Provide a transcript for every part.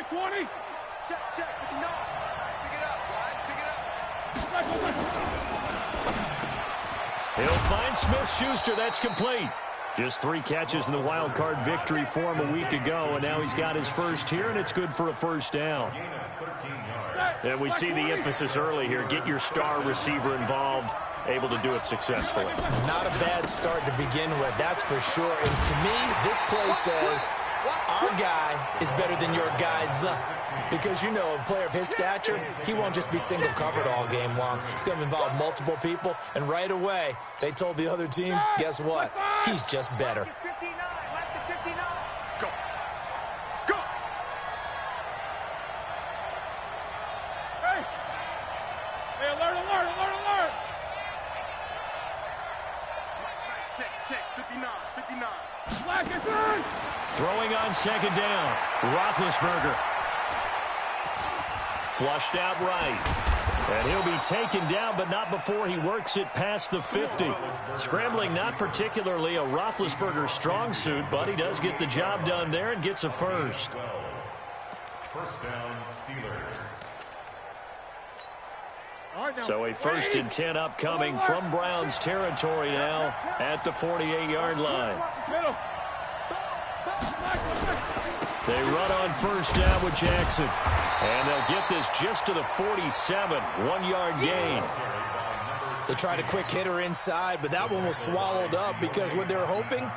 Black 20. Check. No. Pick it up, Ryan. Pick it up. Black 1. He'll find Smith-Schuster. That's complete. Just 3 catches in the wild card victory for him a week ago, and now he's got his first here, and it's good for a first down. And we see the emphasis early here. Get your star receiver involved, able to do it successfully. Not a bad start to begin with, that's for sure. And to me, this play says our guy is better than your guy's. Because, you know, a player of his stature, he won't just be single covered all game long. It's going to involve multiple people. And right away, they told the other team, guess what? He's just better. Go. Hey, alert. Check. 59. Black is in. Throwing on second down. Roethlisberger. Flushed out right. And he'll be taken down, but not before he works it past the 50. Scrambling not particularly a Roethlisberger strong suit, but he does get the job done there and gets a first. First down, Steelers. So a 1st and 10 upcoming from Browns territory now at the 48-yard line. They run on first down with Jackson. And they'll get this just to the 47, 1-yard gain. They tried a quick hitter inside, but that one was swallowed up because what they're hoping,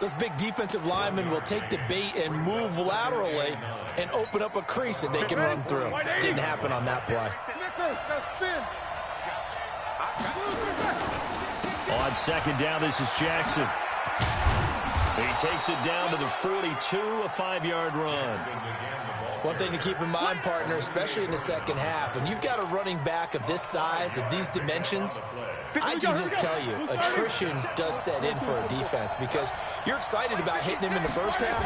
those big defensive linemen will take the bait and move laterally and open up a crease that they can run through. Didn't happen on that play. On second down, this is Jackson. He takes it down to the 42, a 5-yard run. One thing to keep in mind, partner, especially in the second half, when you've got a running back of this size, of these dimensions, I can just tell you, attrition does set in for a defense because you're excited about hitting him in the first half,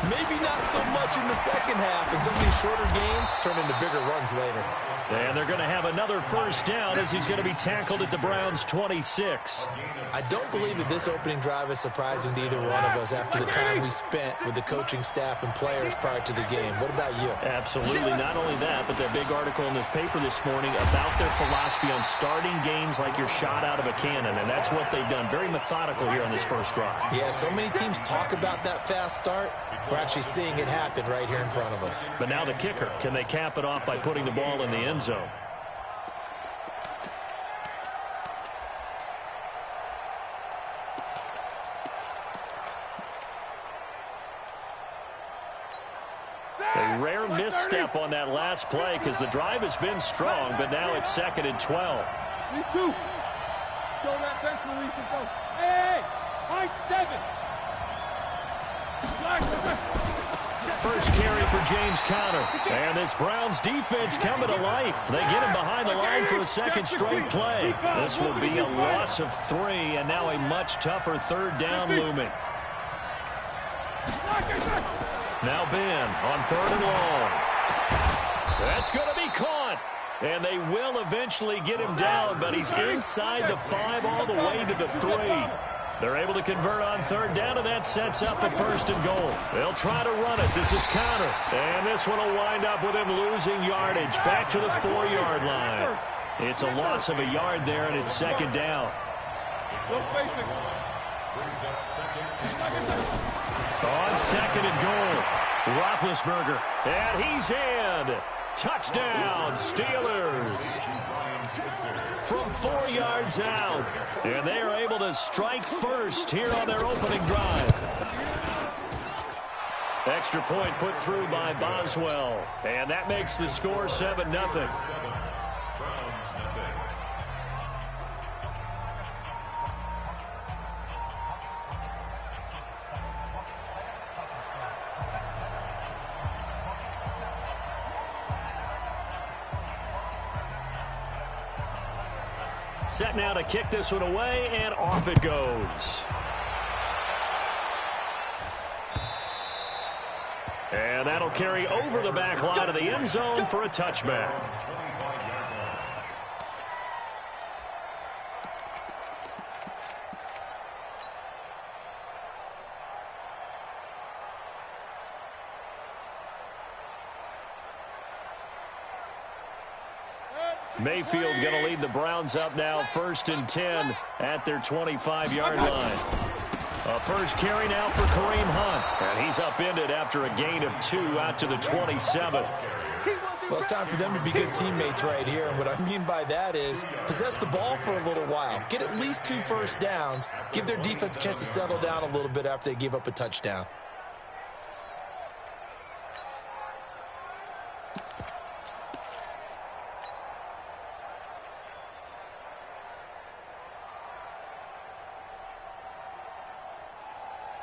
maybe not so much in the second half, and some of these shorter gains turn into bigger runs later. And they're going to have another first down as he's going to be tackled at the Browns' 26. I don't believe that this opening drive is surprising to either one of us after the time we spent with the coaching staff and players prior to the game. What about you? Absolutely. Not only that, but that big article in the paper this morning about their philosophy on starting games like you're shot out of a cannon, and that's what they've done. Very methodical here on this first drive. Yeah, so many teams talk about that fast start. We're actually seeing it happen right here in front of us. But now the kicker. Can they cap it off by putting the ball in the end zone? A rare misstep on that last play because the drive has been strong, but now it's 2nd and 12. Me too. Show that bench release and go. Hey, high 7. First carry for James Conner. And this Browns defense coming to life. They get him behind the line for a second straight play. This will be a loss of 3, and now a much tougher 3rd down looming. Now Ben on 3rd and long. That's going to be caught. And they will eventually get him down, but he's inside the 5 all the way to the 3. They're able to convert on 3rd down, and that sets up a 1st and goal. They'll try to run it. This is Conner. And this one will wind up with him losing yardage back to the 4-yard line. It's a loss of a yard there, and it's 2nd down. On 2nd and goal, Roethlisberger. And he's in. Touchdown, Steelers. From 4 yards out. And they are able to strike first here on their opening drive. Extra point put through by Boswell. And that makes the score 7-0. Set now to kick this one away, and off it goes. And that'll carry over the back line of the end zone for a touchback. Mayfield going to lead the Browns up now, 1st and 10 at their 25-yard line. A first carry now for Kareem Hunt. And he's upended after a gain of 2 out to the 27. Well, it's time for them to be good teammates right here. And what I mean by that is possess the ball for a little while. Get at least 2 first downs. Give their defense a chance to settle down a little bit after they give up a touchdown.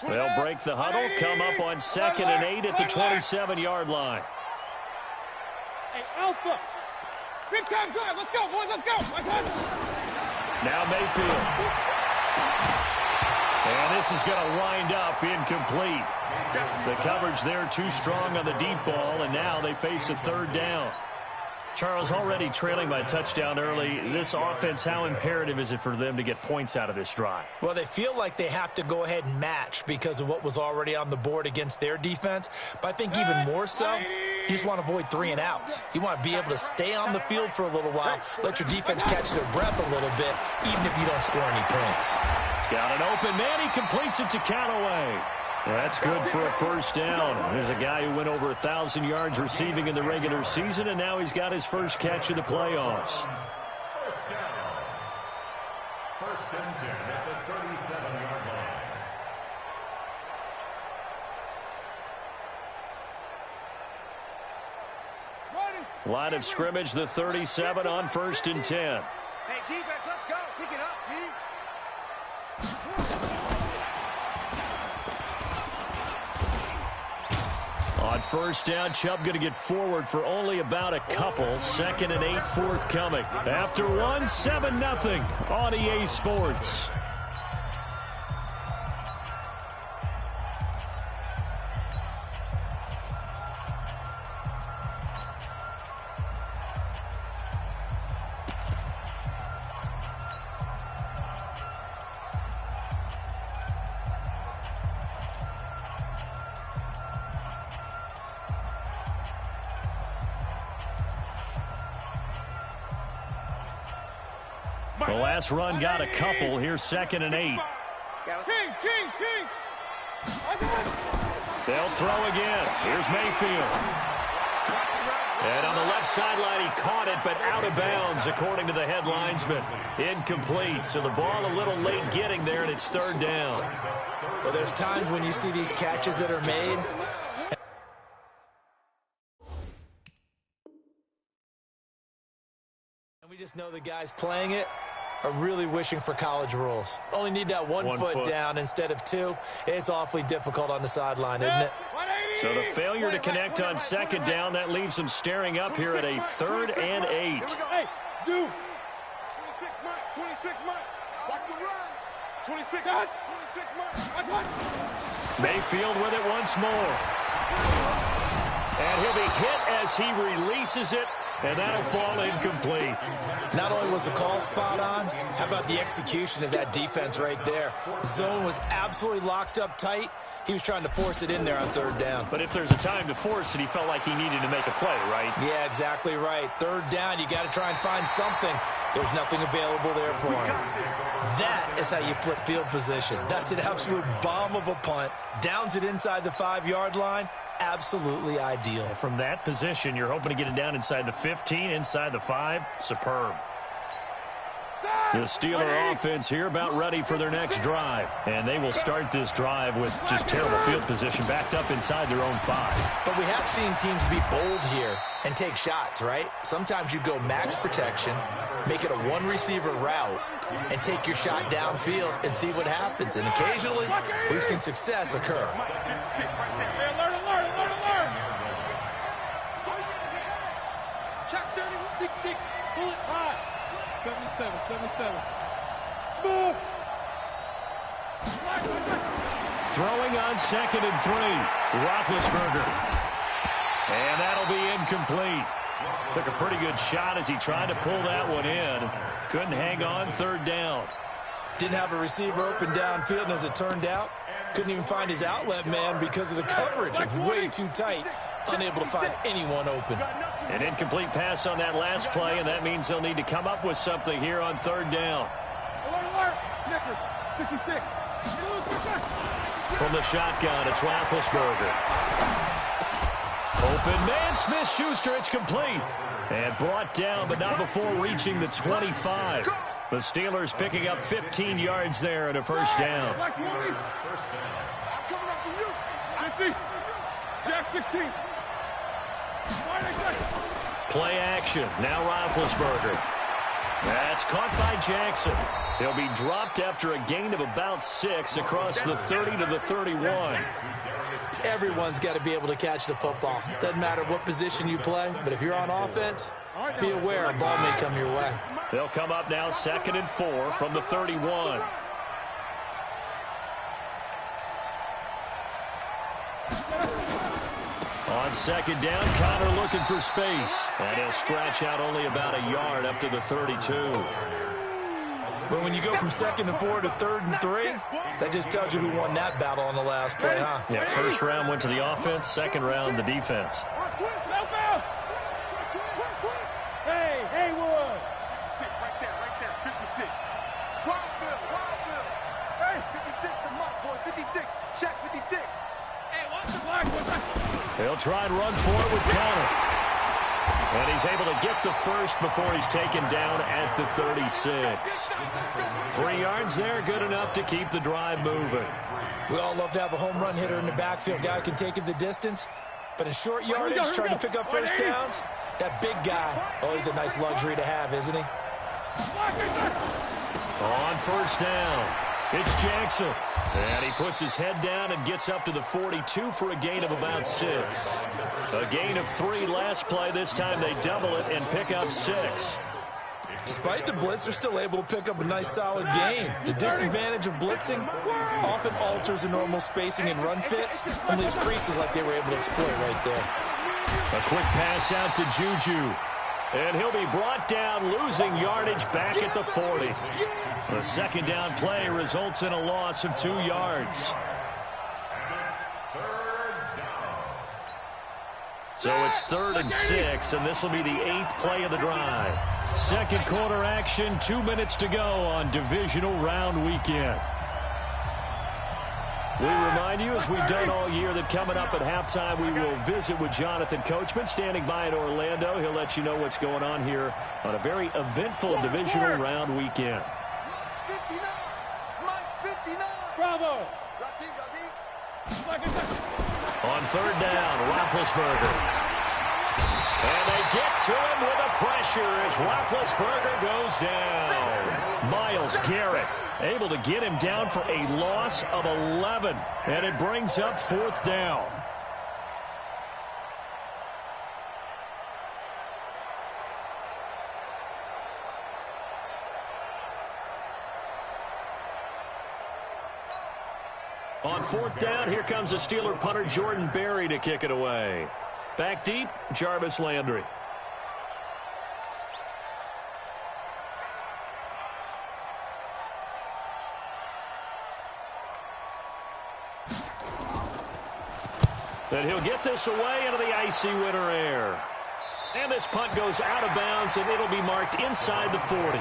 They'll break the huddle, come up on 2nd and 8 at the 27-yard line. Hey, Alpha! Big time drive! Let's go, boys! Let's go! Now Mayfield. And this is going to wind up incomplete. The coverage there too strong on the deep ball, and now they face a 3rd down. Charles, already trailing by a touchdown early. This offense, how imperative is it for them to get points out of this drive? Well, they feel like they have to go ahead and match because of what was already on the board against their defense. But I think even more so, you just want to avoid 3 and outs. You want to be able to stay on the field for a little while, let your defense catch their breath a little bit, even if you don't score any points. He's got an open man. He completes it to Callaway. That's good for a 1st down. There's a guy who went over 1,000 yards receiving in the regular season, and now he's got his first catch of the playoffs. 1st down. 1st and 10 at the 37-yard line. Line of scrimmage, the 37 on 1st and 10. Hey, defense, let's go. Pick it up, D. On 1st down, Chubb going to get forward for only about a couple. 2nd and 8 forthcoming. After 1, 7-0 on EA Sports. The last run got a couple. Here's 2nd and 8. Kings! They'll throw again. Here's Mayfield. And on the left sideline, he caught it, but out of bounds, according to the head linesman. Incomplete. So the ball a little late getting there, and it's 3rd down. Well, there's times when you see these catches that are made. And we just know the guys playing it are really wishing for college rules. Only need that one foot down instead of 2. It's awfully difficult on the sideline, isn't it? So the failure to connect on 2nd down, that leaves them staring up here at a 3rd and 8. Hey, Zoo! 26 months. Watch the run. 26 months. Mayfield with it once more. And he'll be hit as he releases it, and that'll fall incomplete. Not only was the call spot on, how about the execution of that defense right there? Zone was absolutely locked up tight. He was trying to force it in there on 3rd down. But if there's a time to force it, he felt like he needed to make a play, right? Yeah, exactly right. 3rd down, you got to try and find something. There's nothing available there for him. That is how you flip field position. That's an absolute bomb of a punt. Downs it inside the 5-yard line. Absolutely ideal. From that position, you're hoping to get it down inside the 15, inside the 5. Superb. The Steeler offense here about ready for their next drive. And they will start this drive with just terrible field position backed up inside their own 5. But we have seen teams be bold here and take shots, right? Sometimes you go max protection, make it a 1-receiver route, and take your shot downfield and see what happens. And occasionally, we've seen success occur. Alert! Check 31. 6-6, bullet high. 77. Smooth. Throwing on 2nd and 3. Roethlisberger. And that'll be incomplete. Took a pretty good shot as he tried to pull that one in. Couldn't hang on 3rd down. Didn't have a receiver open downfield, and as it turned out, couldn't even find his outlet man because of the coverage. It's way too tight. Unable to find anyone open. Got nothing An incomplete pass on that last play, and that means they'll need to come up with something here on third down. Alert! Snickers, 66. From the shotgun, it's Roethlisberger. Open man, Smith-Schuster, it's complete. And brought down, but not before reaching the 25. The Steelers picking up 15 yards there and a first down. Black 20. I'm coming up for you. 50. Jack 16. Play action. Now Roethlisberger. That's caught by Jackson. He'll be dropped after a gain of about 6 across the 30 to the 31. Everyone's got to be able to catch the football. Doesn't matter what position you play, but if you're on offense, be aware a ball may come your way. They'll come up now 2nd and 4 from the 31. On 2nd down, Connor looking for space. And he'll scratch out only about a yard up to the 32. But when you go from 2nd and 4 to 3rd and 3, that just tells you who won that battle on the last play, huh? Yeah, first round went to the offense, second round the defense. Hey, Wood. 56, right there, 56. Wild Bill. Hey, 56, the muck boy, 56. Shaq, 56. Hey, watch the black one. He'll try and run for it with Connor. And he's able to get the first before he's taken down at the 36. 3 yards there, good enough to keep the drive moving. We all love to have a home run hitter in the backfield. Guy can take it the distance. But in short yardage, trying to pick up first downs, that big guy, always a nice luxury to have, isn't he? On first down, it's Jackson. And he puts his head down and gets up to the 42 for a gain of about 6. A gain of 3 last play. This time they double it and pick up 6. Despite the blitz, they're still able to pick up a nice solid gain. The disadvantage of blitzing often alters the normal spacing and run fits and leaves creases like they were able to exploit right there. A quick pass out to Juju. And he'll be brought down, losing yardage back at the 40. The second down play results in a loss of 2 yards. So it's 3rd and 6, and this will be the 8th play of the drive. Second quarter action, 2 minutes to go on divisional round weekend. We remind you, as we've done all year, that coming up at halftime, we will visit with Jonathan Coachman, standing by in Orlando. He'll let you know what's going on here on a very eventful divisional round weekend. 59. Mike's 59. Bravo. On 3rd down, Roethlisberger. And they get to him with a pressure as Roethlisberger goes down. Myles Garrett able to get him down for a loss of 11. And it brings up 4th down. On 4th down, here comes the Steeler punter Jordan Berry to kick it away. Back deep, Jarvis Landry. And he'll get this away into the icy winter air. And this punt goes out of bounds, and it'll be marked inside the 40.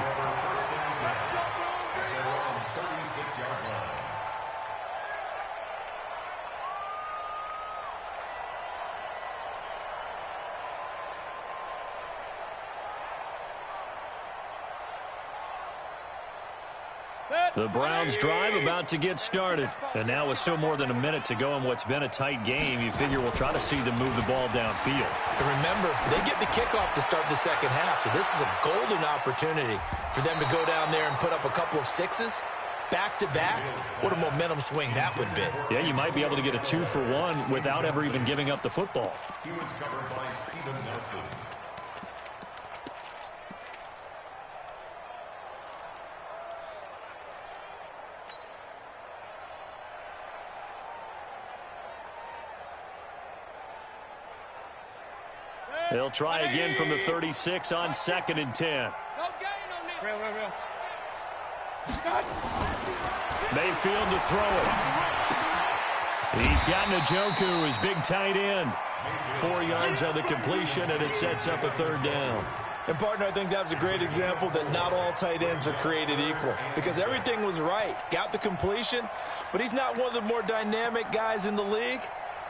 The Browns drive about to get started. And now with still more than a minute to go in what's been a tight game, you figure we'll try to see them move the ball downfield. And remember, they get the kickoff to start the second half, so this is a golden opportunity for them to go down there and put up a couple of 6s back-to-back. What a momentum swing that would be. Yeah, you might be able to get a 2-for-1 without ever even giving up the football. He was covered by Steven Nelson. They'll try again from the 36 on 2nd and 10. Real. Mayfield to throw it. He's got Njoku, his big tight end. 4 yards on the completion, and it sets up a 3rd down. And, partner, I think that's a great example that not all tight ends are created equal because everything was right. Got the completion, but he's not one of the more dynamic guys in the league.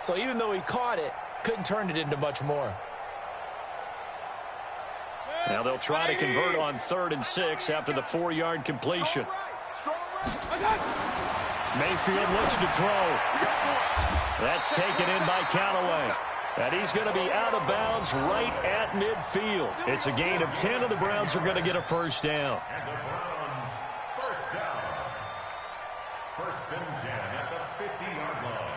So even though he caught it, couldn't turn it into much more. Now they'll try to convert on 3rd and 6 after the 4-yard completion. Mayfield looks to throw. That's taken in by Callaway. And he's going to be out of bounds right at midfield. It's a gain of 10, and the Browns are going to get a 1st down. And the Browns, 1st down. 1st and 10 at the 50-yard line.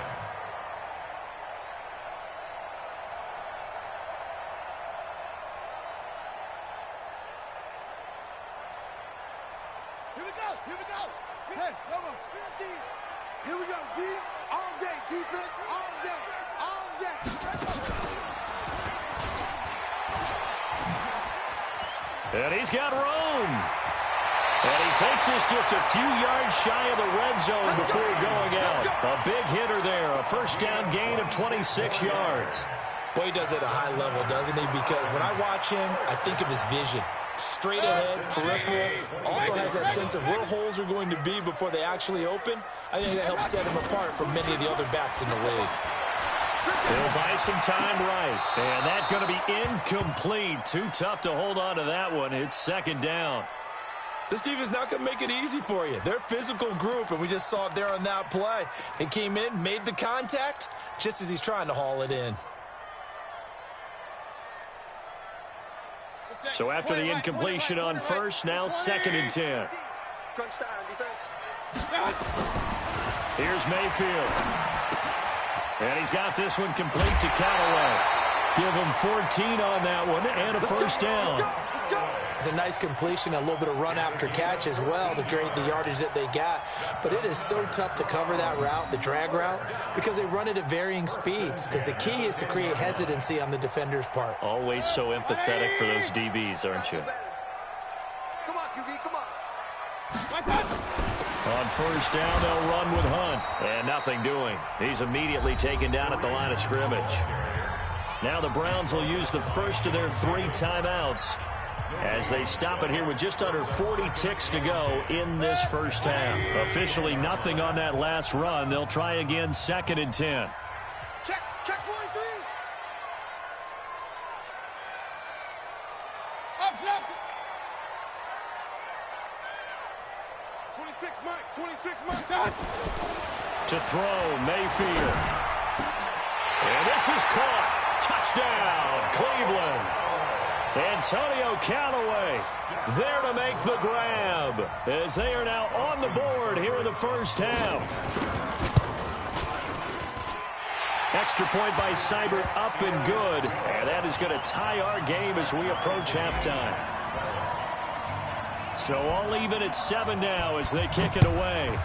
Here we go. Hey, come on. Here we go. D all day. Defense all day. All day. And he's got room. And he takes this just a few yards shy of the red zone before going out. A big hitter there. A 1st down gain of 26 yards. Boy, he does it at a high level, doesn't he? Because when I watch him, I think of his vision. Straight ahead, peripheral, also has that sense of where holes are going to be before they actually open. I think that helps set him apart from many of the other backs in the league. He'll buy some time right. And that's going to be incomplete. Too tough to hold on to that one. It's 2nd down. This defense not going to make it easy for you. They're a physical group, and we just saw it there on that play. He came in, made the contact, just as he's trying to haul it in. So after the incompletion on 1st, now 2nd and 10. Crunch time, defense. Here's Mayfield. And he's got this one complete to Callaway. Give him 14 on that one and a 1st down. It's a nice completion, a little bit of run after catch as well to create the yardage that they got. But it is so tough to cover that route, the drag route, because they run it at varying speeds. Because the key is to create hesitancy on the defender's part. Always so empathetic for those DBs, aren't you? Come on, QB, come on. On 1st down, they'll run with Hunt. And nothing doing. He's immediately taken down at the line of scrimmage. Now the Browns will use the first of their 3 timeouts as they stop it here with just under 40 ticks to go in this 1st half. Officially nothing on that last run. They'll try again 2nd and 10. Check 43. Up. 26 Mike. To throw, Mayfield. And this is caught. Touchdown, Cleveland. Antonio Callaway there to make the grab as they are now on the board here in the 1st half. Extra point by Seibert up and good. And that is going to tie our game as we approach halftime. So all even at 7 now as they kick it away.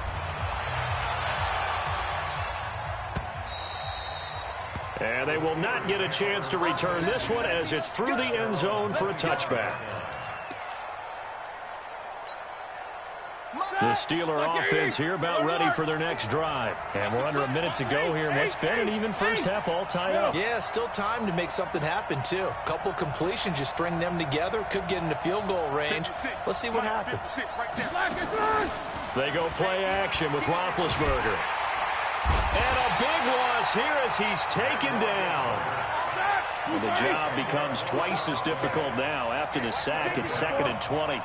And they will not get a chance to return this one as it's through the end zone for a touchback. The Steeler offense here about ready for their next drive. And we're under a minute to go here in what's been an even 1st half all tied up. Yeah, still time to make something happen, too. A couple completions, you string them together, could get into field goal range. Let's see what happens. They go play action with Roethlisberger. And a big loss here as he's taken down. Well, the job becomes twice as difficult now after the sack. It's 2nd and 20.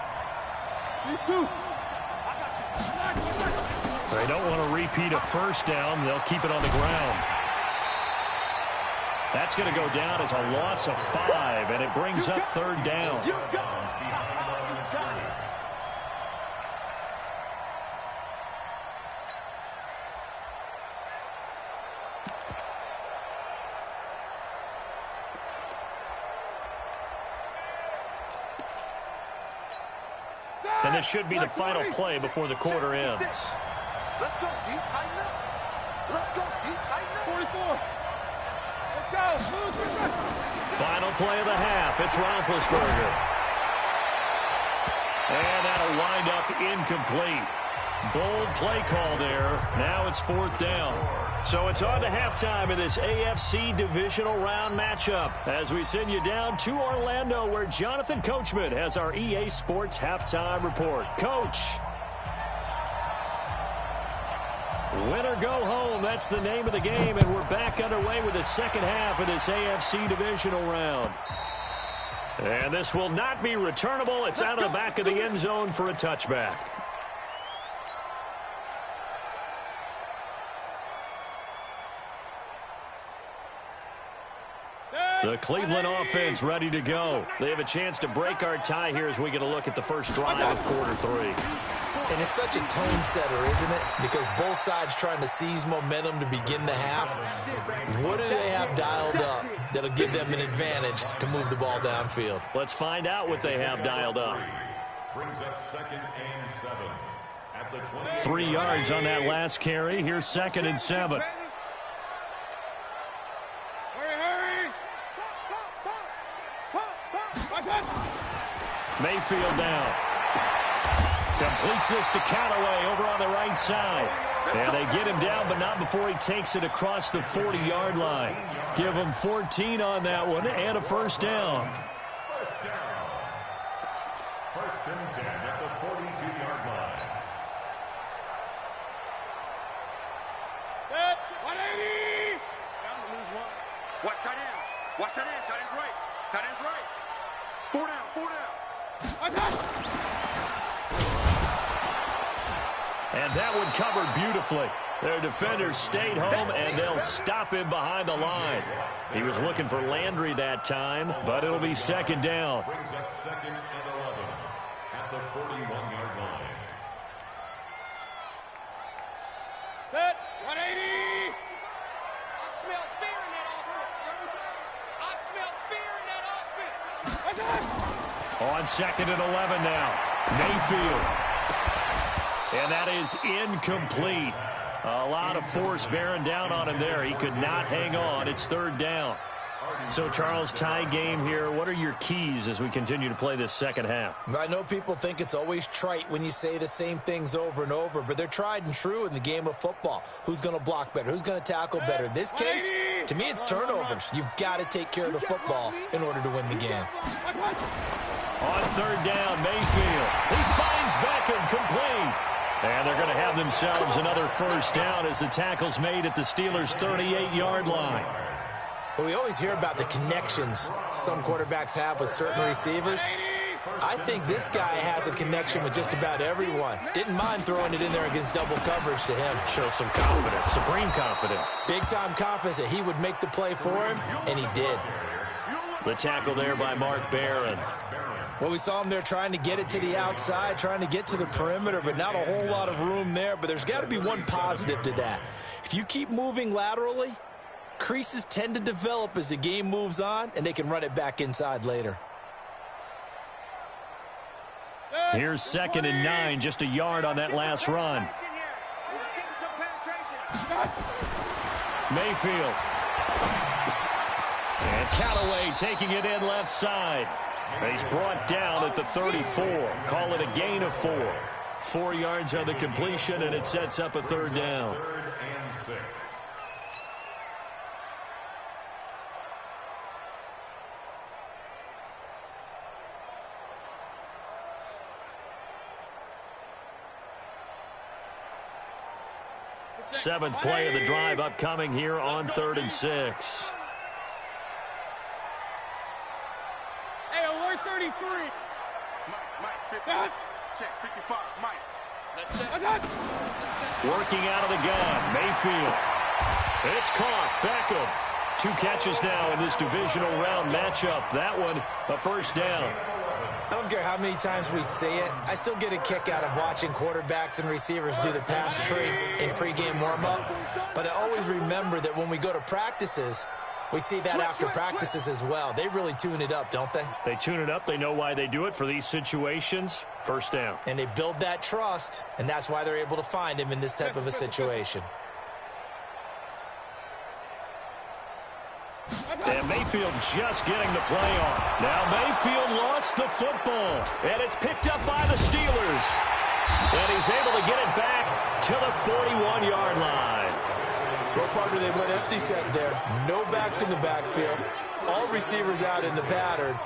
They don't want to repeat a 1st down. They'll keep it on the ground. That's going to go down as a loss of 5, and it brings up 3rd down. And this should be the final play before the quarter ends. Let's go deep, tighten up. Let's go deep, tighten up. 44. Let's go. Final play of the half. It's Roethlisberger. And that'll wind up incomplete. Bold play call there. Now it's 4th down. So it's on to halftime in this AFC divisional round matchup as we send you down to Orlando where Jonathan Coachman has our EA Sports halftime report. Coach. Win or go home, that's the name of the game, and we're back underway with the second half of this AFC divisional round. And this will not be returnable. It's out of the back of the end zone for a touchback. The Cleveland offense ready to go. They have a chance to break our tie here as we get a look at the first drive of quarter 3. And it's such a tone setter, isn't it? Because both sides trying to seize momentum to begin the half. What do they have dialed up that'll give them an advantage to move the ball downfield? Let's find out what they have dialed up. Brings up 2nd and 7 at the 20. 3 yards on that last carry. Here's 2nd and 7. Mayfield down. Completes this to Callaway over on the right side. And they get him down, but not before he takes it across the 40-yard line. Give him 14 on that one and a first down. First down. 1st and 10 at the 42-yard line. Set. 180. Down to lose 1. Watch tight end. Watch tight end. Tight end's right. Tight end's right. 4 down. 4 down. And that one covered beautifully. Their defenders stayed home, and they'll stop him behind the line. He was looking for Landry that time, but it'll be 2nd down. Brings up 2nd and 11 at the 41-yard line. Set. 180. I smell fear in that offense. I smell fear in that offense. On 2nd and 11 now. Mayfield. And that is incomplete. A lot of force bearing down on him there. He could not hang on. It's 3rd down. So, Charles, tie game here. What are your keys as we continue to play this second half? I know people think it's always trite when you say the same things over and over, but they're tried and true in the game of football. Who's going to block better? Who's going to tackle better? In this case, to me, it's turnovers. You've got to take care of the football in order to win the game. On 3rd down, Mayfield. He finds Beckham complete. And they're going to have themselves another first down as the tackle's made at the Steelers' 38-yard line. Well, we always hear about the connections some quarterbacks have with certain receivers. I think this guy has a connection with just about everyone. Didn't mind throwing it in there against double coverage to him. Shows some confidence, supreme confidence. Big-time confidence that he would make the play for him, and he did. The tackle there by Mark Barron. Well, we saw him there trying to get it to the outside, trying to get to the perimeter, but not a whole lot of room there. But there's got to be one positive to that. If you keep moving laterally, creases tend to develop as the game moves on, and they can run it back inside later. Here's 2nd and 9, just a yard on that last run. Mayfield. And Callaway taking it in left side. He's brought down at the 34. Call it a gain of 4. 4 yards on the completion, and it sets up a 3rd down. 3rd and 6. Seventh play of the drive upcoming here on 3rd and 6. Hey, alert 33. Mike, 50. Check, 55. Mike. Working out of the gun, Mayfield. It's caught. Beckham. 2 catches now in this divisional round matchup. That one, a first down. I don't care how many times we say it. I still get a kick out of watching quarterbacks and receivers do the pass tree in pregame warm-up. But I always remember that when we go to practices, we see that after practices as well. They really tune it up, don't they? They tune it up. They know why they do it for these situations. First down. And they build that trust, and that's why they're able to find him in this type of a situation. And Mayfield just getting the play on. Now Mayfield lost the football, and it's picked up by the Steelers. And he's able to get it back to the 41-yard line. Well, partner, they went empty set there. No backs in the backfield. All receivers out in the pattern.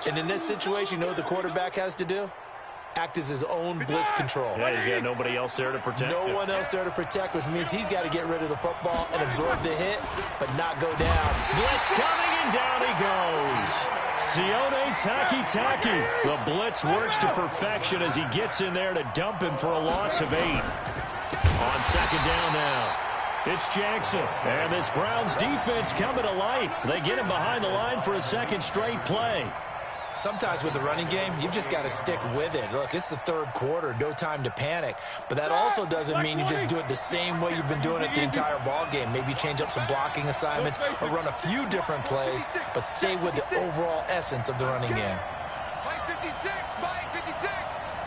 And in this situation, you know what the quarterback has to do? Act as his own blitz control. Yeah, he's got nobody else there to protect No him. one else there to protect, which means he's got to get rid of the football and absorb the hit, but not go down. Blitz coming, and down he goes. Sione Taki. The blitz works to perfection as he gets in there to dump him for a loss of 8. On second down now, it's Jackson. And this Browns defense coming to life. They get him behind the line for a second straight play. Sometimes with the running game, you've just got to stick with it. Look, it's the third quarter, no time to panic. But that also doesn't mean you just do it the same way you've been doing it the entire ball game. Maybe change up some blocking assignments or run a few different plays, but stay with the overall essence of the running game. Mike 56, Mike 56.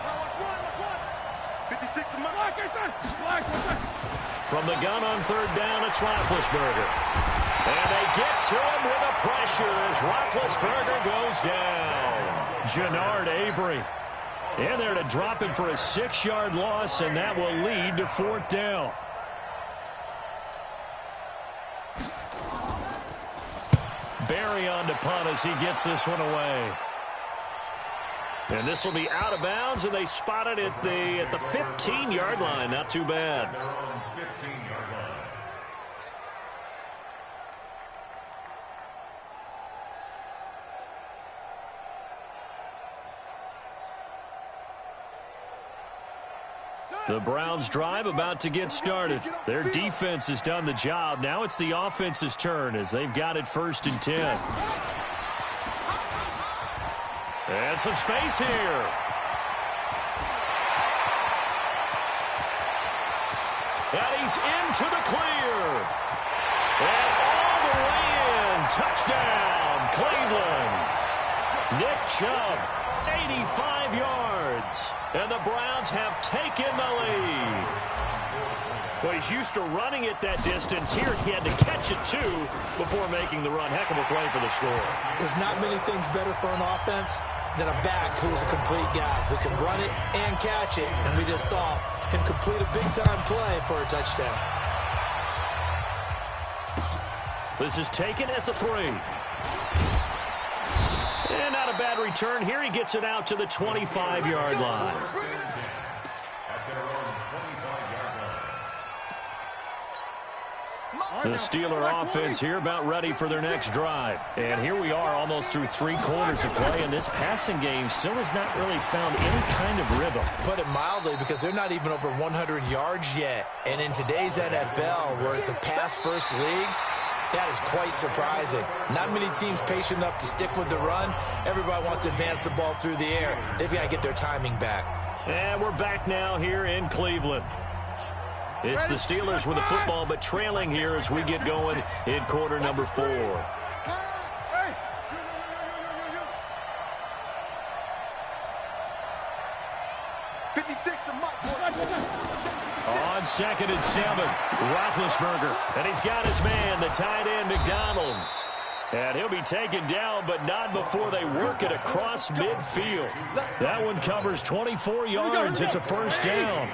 Let's run. 56 to Mike. From the gun on third down, it's Roethlisberger. And they get to him with a pressure as Roethlisberger goes down. Jannard Avery in there to drop him for a 6-yard loss, and that will lead to fourth down. Barry on to punt as he gets this one away. And this will be out of bounds, and they spot it at the 15-yard line. Not too bad. The Browns drive about to get started. Their defense has done the job. Now it's the offense's turn as they've got it 1st and 10. And some space here. And he's into the clear. And all the way in. Touchdown, Cleveland. Nick Chubb, 85 yards. And the Browns have taken the lead. Well, he's used to running it that distance. Here he had to catch it, too, before making the run. Heck of a play for the score. There's not many things better for an offense than a back who's a complete guy who can run it and catch it. And we just saw him complete a big-time play for a touchdown. This is taken at the 3. And not a bad return. Here he gets it out to the 25-yard line. The Steeler offense here about ready for their next drive. And here we are almost through 3 quarters of play, and this passing game still has not really found any kind of rhythm. Put it mildly, because they're not even over 100 yards yet. And in today's NFL, where it's a pass-first league, that is quite surprising. Not many teams patient enough to stick with the run. Everybody wants to advance the ball through the air. They've got to get their timing back. And we're back now here in Cleveland. It's the Steelers with the football, but trailing here as we get going in quarter number 4. On 2nd and 7, Roethlisberger, and he's got his man, the tight end, McDonald. And he'll be taken down, but not before they work it across midfield. That one covers 24 yards. It's a first down.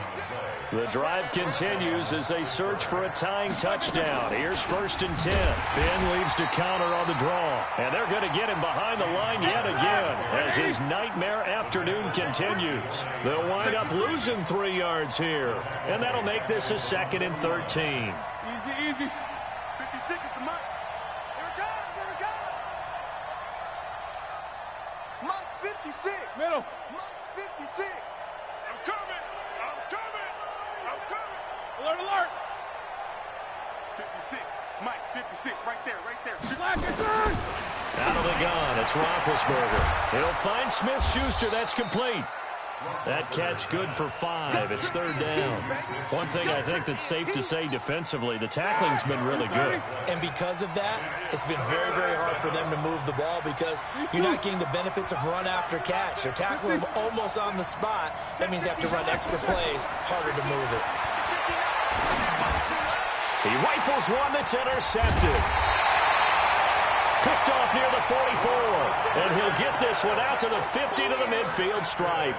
The drive continues as they search for a tying touchdown. Here's 1st and 10. Ben leaves to counter on the draw. And they're going to get him behind the line yet again as his nightmare afternoon continues. They'll wind up losing 3 yards here. And that'll make this a 2nd and 13. Easy. 56 is the mark. Here it comes. Mike's 56. Middle. Mike's 56. I'm coming. Alert. 56. Mike, 56. Right there. Out of the gun, it's Roethlisberger. He'll find Smith-Schuster. That's complete. That catch good for 5. It's 3rd down. One thing I think that's safe to say defensively, the tackling's been really good. And because of that, it's been very, very hard for them to move the ball because you're not getting the benefits of run after catch. They're tackling them almost on the spot. That means they have to run extra plays, harder to move it. He rifles one that's intercepted. Picked off near the 44. And he'll get this one out to the 50 to the midfield stripe.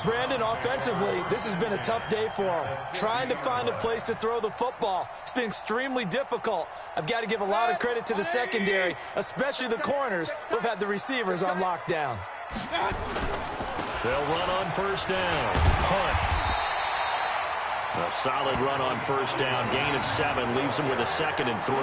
Brandon, offensively, this has been a tough day for him. Trying to find a place to throw the football. It's been extremely difficult. I've got to give a lot of credit to the secondary, especially the corners who have had the receivers on lockdown. They'll run on first down. Hunt. A solid run on first down. Gain of 7 leaves them with a 2nd and 3.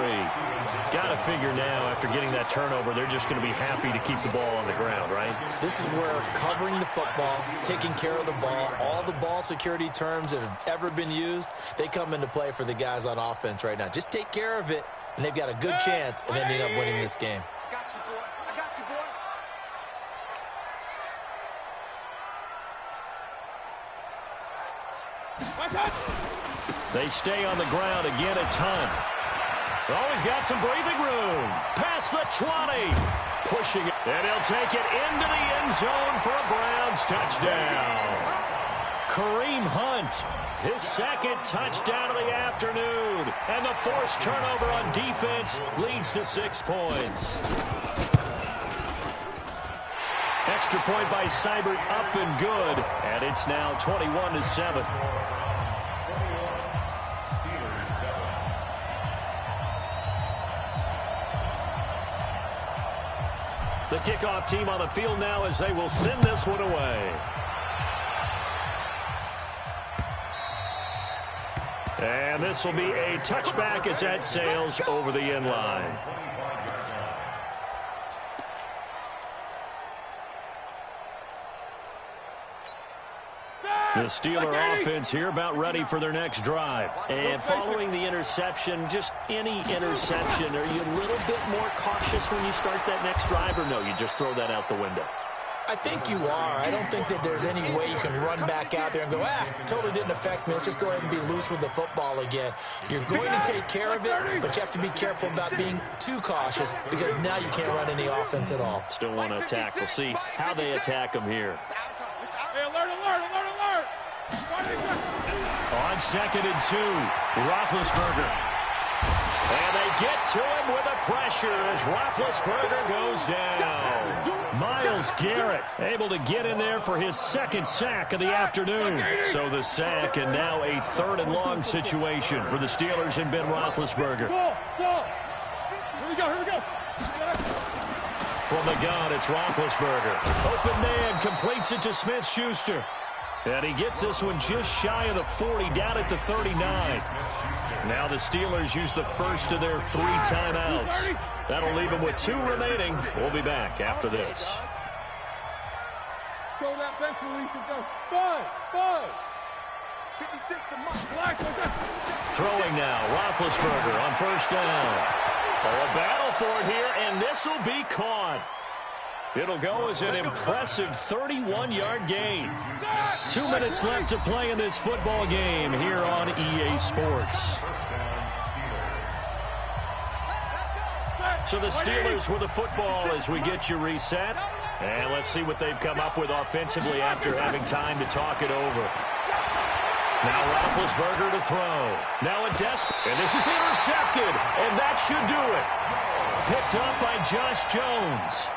Got to figure now, after getting that turnover, they're just going to be happy to keep the ball on the ground, right? This is where covering the football, taking care of the ball, all the ball security terms that have ever been used, they come into play for the guys on offense right now. Just take care of it, and they've got a good chance of ending up winning this game. I got you, boy. I got you, boy. They stay on the ground. Again, it's Hunt. Oh, he's got some breathing room. Past the 20. Pushing it. And he'll take it into the end zone for a Browns touchdown. Kareem Hunt, his 2nd touchdown of the afternoon. And the forced turnover on defense leads to 6 points. Extra point by Seibert, up and good. And it's now 21-7. The kickoff team on the field now as they will send this one away. And this will be a touchback as that sails over the end line. The Steeler offense here about ready for their next drive. And following the interception, just any interception, are you a little bit more cautious when you start that next drive, or no, you just throw that out the window? I think you are. I don't think that there's any way you can run back out there and go, totally didn't affect me. Let's just go ahead and be loose with the football again. You're going to take care of it, but you have to be careful about being too cautious because now you can't run any offense at all. Still want to attack. We'll see how they attack them here. Hey, alert, alert, alert, alert! On 2nd and 2, Roethlisberger. And they get to him with a pressure as Roethlisberger goes down. Myles Garrett able to get in there for his 2nd sack of the afternoon. So the sack and now a 3rd and long situation for the Steelers and Ben Roethlisberger. Here we go, here we go. From the gun, it's Roethlisberger. Open man, completes it to Smith-Schuster. And he gets this one just shy of the 40, down at the 39. Now the Steelers use the first of their 3 timeouts. That'll leave them with 2 remaining. We'll be back after this. Show that bench release and go. 5. 56 to Mike. Throwing now, Roethlisberger on first down. Oh, a battle for it here, and this will be caught. It'll go as an impressive 31-yard gain. 2 minutes left to play in this football game here on EA Sports. So the Steelers with the football as we get you reset. And let's see what they've come up with offensively after having time to talk it over. Now Roethlisberger to throw. Now a and this is intercepted, and that should do it. Picked up by Josh Jones.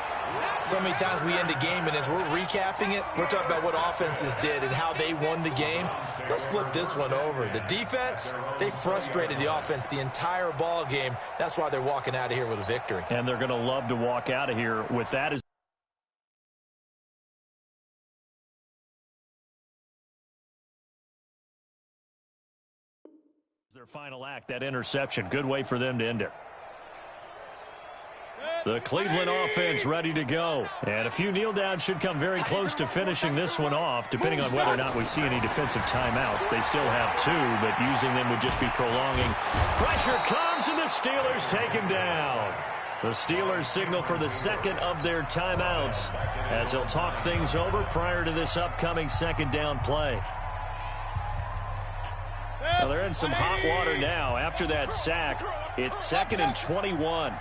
So many times we end a game, and as we're recapping it, we're talking about what offenses did and how they won the game. Let's flip this one over. The defense, they frustrated the offense the entire ball game. That's why they're walking out of here with a victory. And they're going to love to walk out of here with that as their final act, that interception. Good way for them to end it. The Cleveland offense ready to go. And a few kneel downs should come very close to finishing this one off, depending on whether or not we see any defensive timeouts. They still have 2, but using them would just be prolonging. Pressure comes, and the Steelers take him down. The Steelers signal for the 2nd of their timeouts as they'll talk things over prior to this upcoming 2nd down play. Well, they're in some hot water now. After that sack, it's 2nd and 21.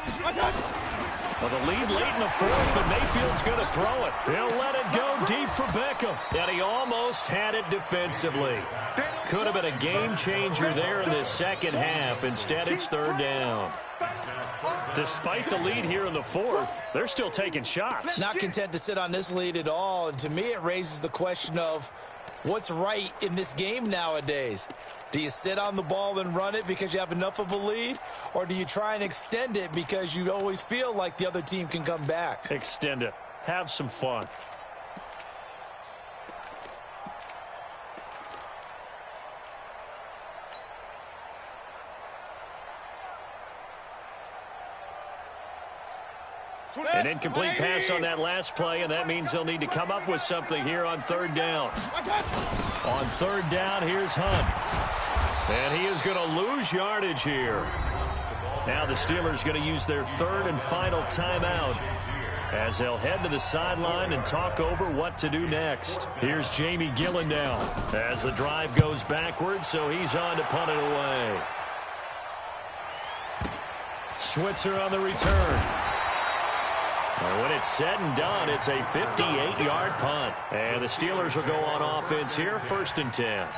Well, the lead late in the 4th, but Mayfield's going to throw it. He'll let it go deep for Beckham. And he almost had it defensively. Could have been a game changer there in this 2nd half. Instead, it's 3rd down. Despite the lead here in the fourth, they're still taking shots. Not content to sit on this lead at all. And to me, it raises the question of what's right in this game nowadays. Do you sit on the ball and run it because you have enough of a lead? Or do you try and extend it because you always feel like the other team can come back? Extend it. Have some fun. An incomplete pass on that last play, and that means they'll need to come up with something here on third down. On third down, here's Hunt. And he is going to lose yardage here. Now the Steelers going to use their third and final timeout as they'll head to the sideline and talk over what to do next. Here's Jamie Gillen now as the drive goes backwards, so he's on to punt it away. Switzer on the return. And when it's said and done, it's a 58-yard punt. And the Steelers will go on offense here, 1st and 10.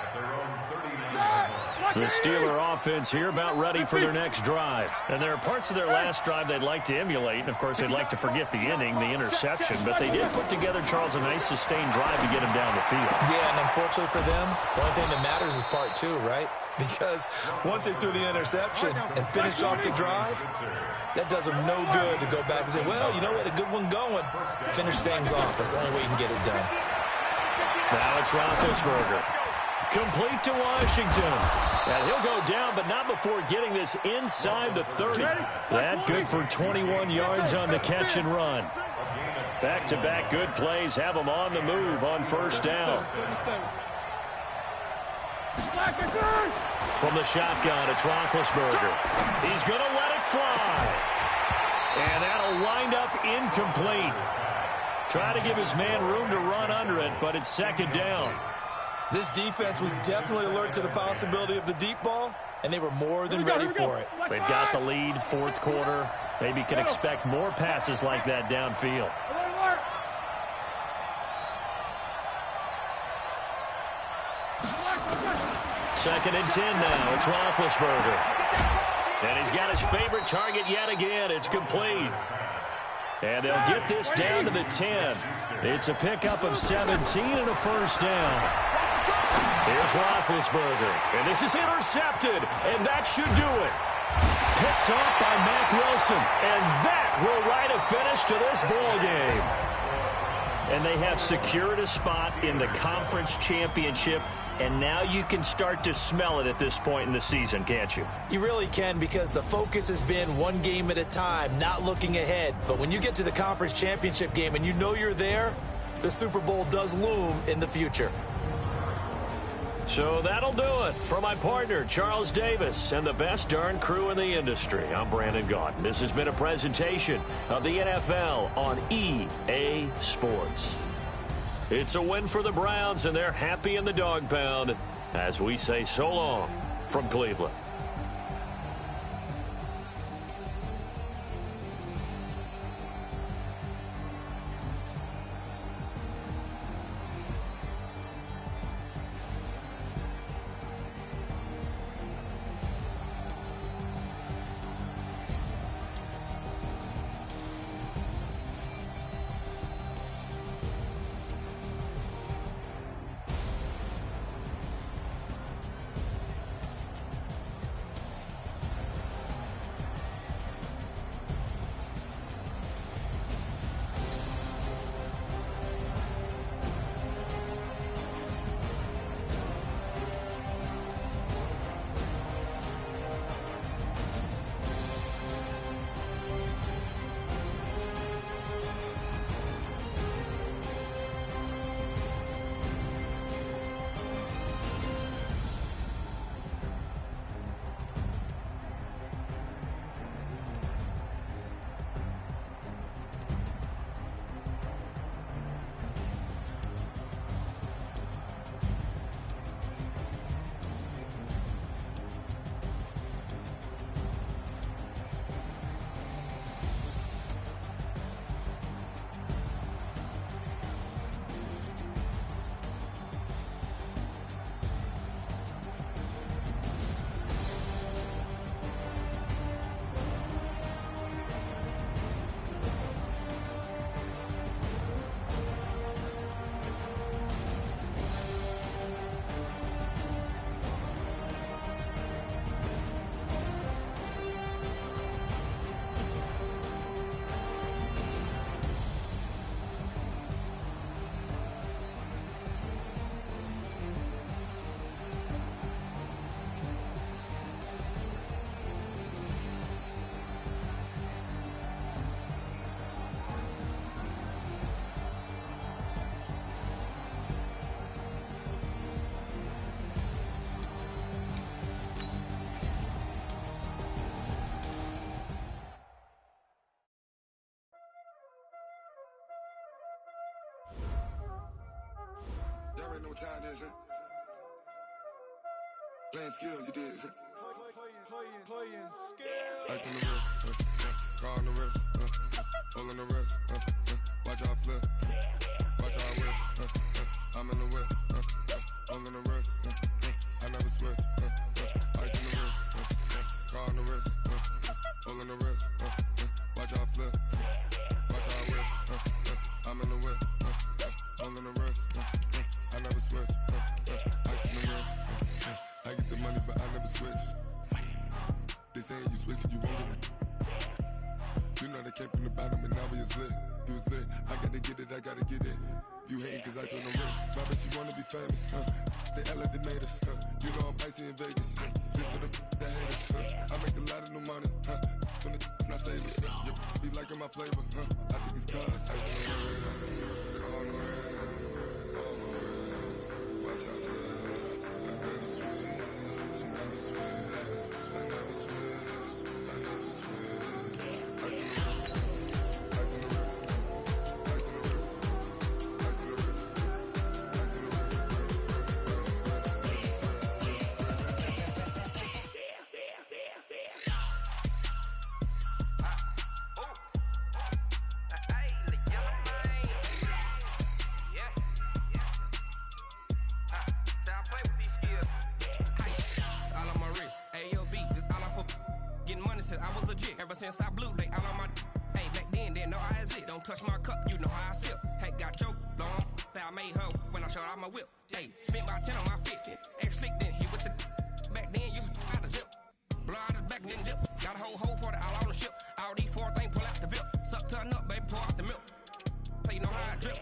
The Steeler offense here about ready for their next drive. And there are parts of their last drive they'd like to emulate. And, of course, they'd like to forget the inning, the interception. But they did put together, Charles, a nice sustained drive to get him down the field. Yeah, and unfortunately for them, the only thing that matters is part 2, right? Because once they threw the interception and finished off the drive, that does them no good to go back and say, well, you know what, a good one going. Finish things off. That's the only way you can get it done. Now it's Roethlisberger. Complete to Washington. And he'll go down, but not before getting this inside the 30. That good for 21 yards on the catch and run. Back-to-back good plays have them on the move on first down. From the shotgun, it's Roethlisberger. He's going to let it fly. And that'll wind up incomplete. Try to give his man room to run under it, but it's 2nd down. This defense was definitely alert to the possibility of the deep ball, and they were more than ready for it. They've got the lead, 4th quarter. Maybe can expect more passes like that downfield. 2nd and 10 now. It's Roethlisberger. And he's got his favorite target yet again. It's complete. And they'll get this down to the 10. It's a pickup of 17 and a 1st down. Here's Roethlisberger. And this is intercepted. And that should do it. Picked off by Mack Wilson. And that will write a finish to this ball game. And they have secured a spot in the conference championship. And now you can start to smell it at this point in the season, can't you? You really can, because the focus has been one game at a time, not looking ahead. But when you get to the conference championship game and you know you're there, the Super Bowl does loom in the future. So that'll do it. For my partner, Charles Davis, and the best darn crew in the industry, I'm Brandon Gaudin. This has been a presentation of the NFL on EA Sports. It's a win for the Browns, and they're happy in the dog pound as we say so long from Cleveland. know what time it is, huh? Playing skills, you did, huh? Playing skills. Ice on the wrist, car on the wrist, hole in the wrist, watch how I flip, watch how I whip, I'm in the whip, hole in the wrist, I never switch, ice on the wrist, car on the wrist, hole in the wrist, watch how I flip, watch how I whip, I'm in the whip, hole in the wrist, I never switch, ice on the wrist, I get the money but I never switch. They saying you switch, you won't get it. You know they came from the bottom and now we is lit. You was lit, I gotta get it, I gotta get it. You hating cause ice on the wrist. My bitch, you wanna be famous, They act like they made us, You know I'm icy in Vegas, This for the that hate us, I make a lot of new money, When the not savings, You be liking my flavor, I think it's cause ice on the wrist, car on the wrist, on the wrist, watch out flex. I never switch, I never switch. I never switch, I never switch. Ice in the wrist, ice in the wrist, ice in the wrist, ice in the wrist, ice in the wrist, I was legit. Ever since I blew, they all on my hey, back then, didn't know I exist. Don't touch my cup, you know how I sip. Hey, got your long. Say I made her when I showed out my whip. Hey, spent about 10 on my fit. Ex-slick, then hit with the back then, you out the zip. Blow out his back, then dip. Got a whole party all on the ship. All these four things, pull out the VIP. Suck, turn up, baby, pour out the milk. So you know how I drip.